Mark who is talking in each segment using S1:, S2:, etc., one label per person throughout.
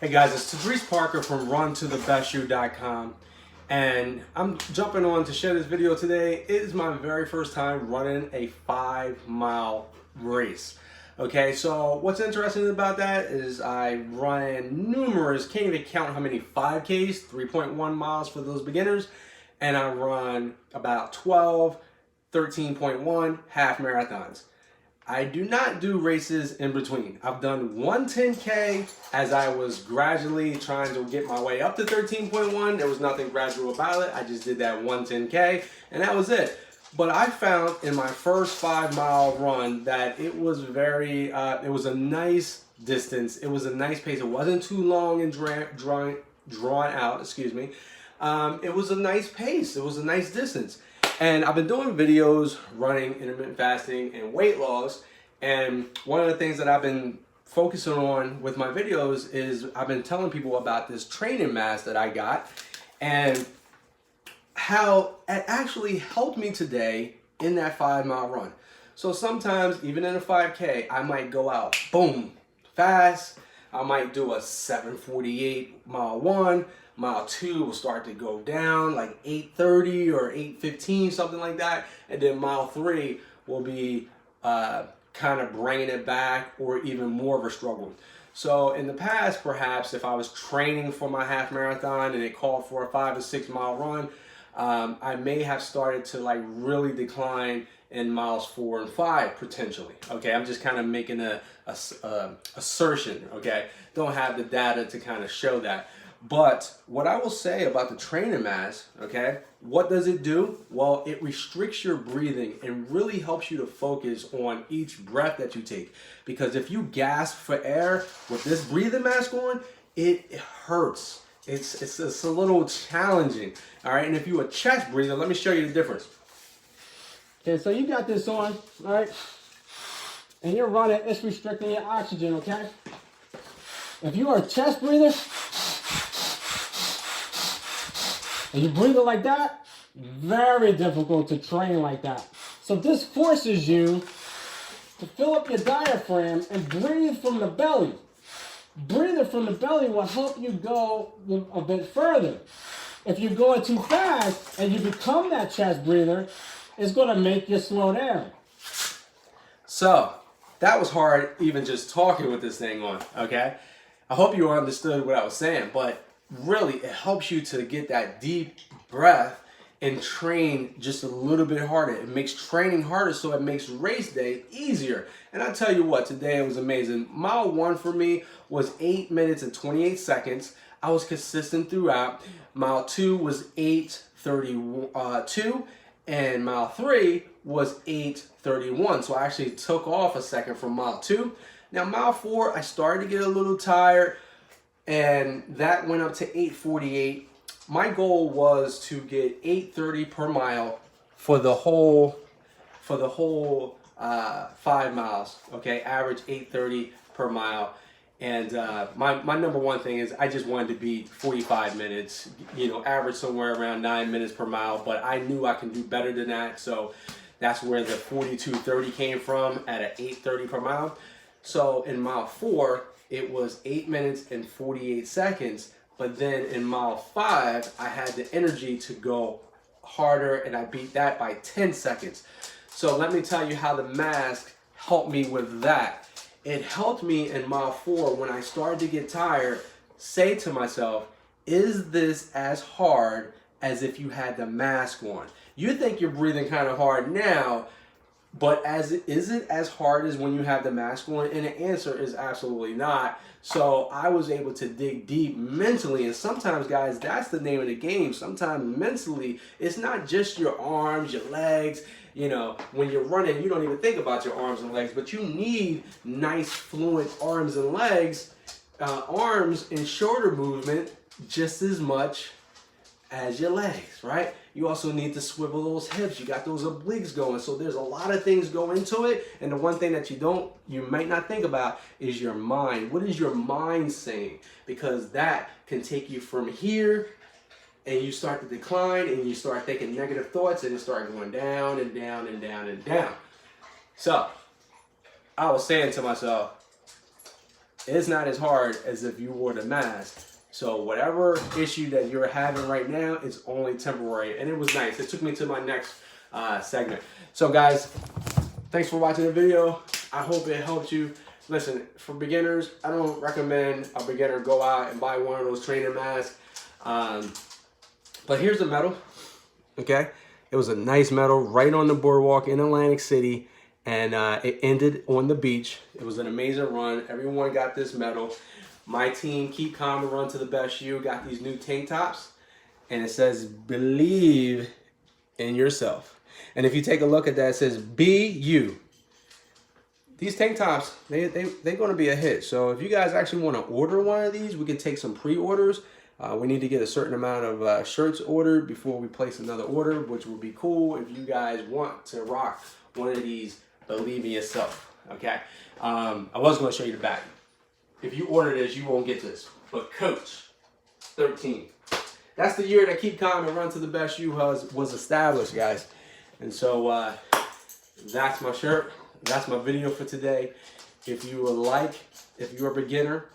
S1: Hey guys, it's Tadrees Parker from RunToTheBestShoe.com, and I'm jumping on to share this video today. It is my very first time running a 5-mile race. Okay, so what's interesting about that is I ran numerous, can't even count how many 5Ks, 3.1 miles for those beginners, and I run about 12, 13.1 half marathons. I do not do races in between. I've done one 10K as I was gradually trying to get my way up to 13.1. There was nothing gradual about it. I just did that one 10K and that was it. But I found in my first 5-mile run that it was it was a nice distance. It was a nice pace. It wasn't too long and drawn out, excuse me. It was a nice pace. It was a nice distance. And I've been doing videos running, intermittent fasting, and weight loss. And one of the things that I've been focusing on with my videos is I've been telling people about this training mask that I got and how it actually helped me today in that 5-mile run. So sometimes, even in a 5K, I might go out, boom, fast. I might do a 7:48 mile one. Mile 2 will start to go down like 8:30 or 8:15, something like that. And then mile 3 will be kind of bringing it back or even more of a struggle. So in the past, perhaps if I was training for my half marathon and it called for a 5 or 6 mile run, I may have started to like really decline in miles 4 and 5 potentially. Okay, I'm just kind of making a assertion. Okay, don't have the data to kind of show that. But what I will say about the training mask, okay, what does it do? Well, it restricts your breathing and really helps you to focus on each breath that you take. Because if you gasp for air with this breathing mask on, it hurts. It's a little challenging, all right? And if you're a chest breather, let me show you the difference.
S2: Okay, so you got this on, all right? And you're running, it's restricting your oxygen, okay? If you are a chest breather, and you breathe it like that, very difficult to train like that. So this forces you to fill up your diaphragm and breathe from the belly. Breathing from the belly will help you go a bit further. If you're going too fast and you become that chest breather, it's going to make you slow down.
S1: So that was hard even just talking with this thing on, okay? I hope you understood what I was saying, but really it helps you to get that deep breath and train just a little bit harder. It makes training harder, so it makes race day easier. And I tell you what, today it was amazing. Mile 1 for me was 8 minutes and 28 seconds. I was consistent throughout. Mile 2 was 8:32, and mile 3 was 8:31. So I actually took off a second from mile 2. Now mile 4, I started to get a little tired, and that went up to 8:48. My goal was to get 8:30 per mile for the whole 5 miles. Okay, average 8:30 per mile. And my number one thing is I just wanted to beat 45 minutes. You know, average somewhere around 9 minutes per mile. But I knew I can do better than that, so that's where the 42:30 came from at an 8:30 per mile. So in mile 4, it was 8 minutes and 48 seconds. But then in mile 5, I had the energy to go harder, and I beat that by 10 seconds. So let me tell you how the mask helped me with that. It helped me in mile 4 when I started to get tired, say to myself, is this as hard as if you had the mask on? You think you're breathing kind of hard now, but is it as hard as when you have the mask on? And the answer is absolutely not. So I was able to dig deep mentally. And sometimes, guys, that's the name of the game. Sometimes mentally, it's not just your arms, your legs. You know, when you're running, you don't even think about your arms and legs, but you need nice, fluent arms and legs, arms and shoulder movement just as much as your legs, right? You also need to swivel those hips. You got those obliques going. So there's a lot of things go into it. And the one thing that you might not think about is your mind. What is your mind saying? Because that can take you from here and you start to decline and you start thinking negative thoughts and it start going down and down and down and down. So I was saying to myself, it's not as hard as if you wore the mask. So whatever issue that you're having right now, it's only temporary. And it was nice. It took me to my next segment. So guys, thanks for watching the video. I hope it helped you. Listen, for beginners, I don't recommend a beginner go out and buy one of those training masks. But here's the medal, okay? It was a nice medal right on the boardwalk in Atlantic City, and it ended on the beach. It was an amazing run. Everyone got this medal. My team, Keep Calm and Run to the Best You, got these new tank tops, and it says, believe in yourself. And if you take a look at that, it says, be you. These tank tops, they're going to be a hit. So if you guys actually want to order one of these, we can take some pre-orders. We need to get a certain amount of shirts ordered before we place another order, which would be cool if you guys want to rock one of these, believe in yourself, okay? I was going to show you the back. If you order this, you won't get this. But Coach 13. That's the year that Keep Calm and Run to the Best You was established, guys. And so that's my shirt. That's my video for today. If you're a beginner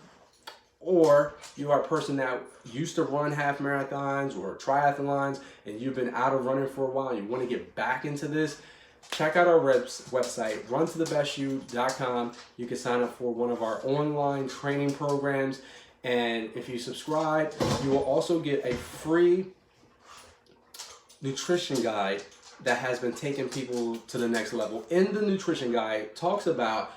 S1: or you are a person that used to run half marathons or triathlons and you've been out of running for a while and you want to get back into this, check out our website, runtothebestyou.com. You can sign up for one of our online training programs. And if you subscribe, you will also get a free nutrition guide that has been taking people to the next level. In the nutrition guide, talks about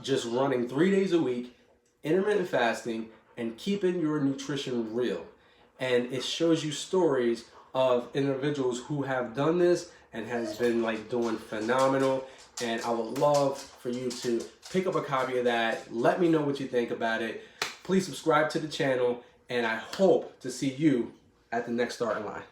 S1: just running 3 days a week, intermittent fasting, and keeping your nutrition real. And it shows you stories of individuals who have done this and has been like doing phenomenal. And I would love for you to pick up a copy of that. Let me know what you think about it. Please subscribe to the channel, and I hope to see you at the next starting line.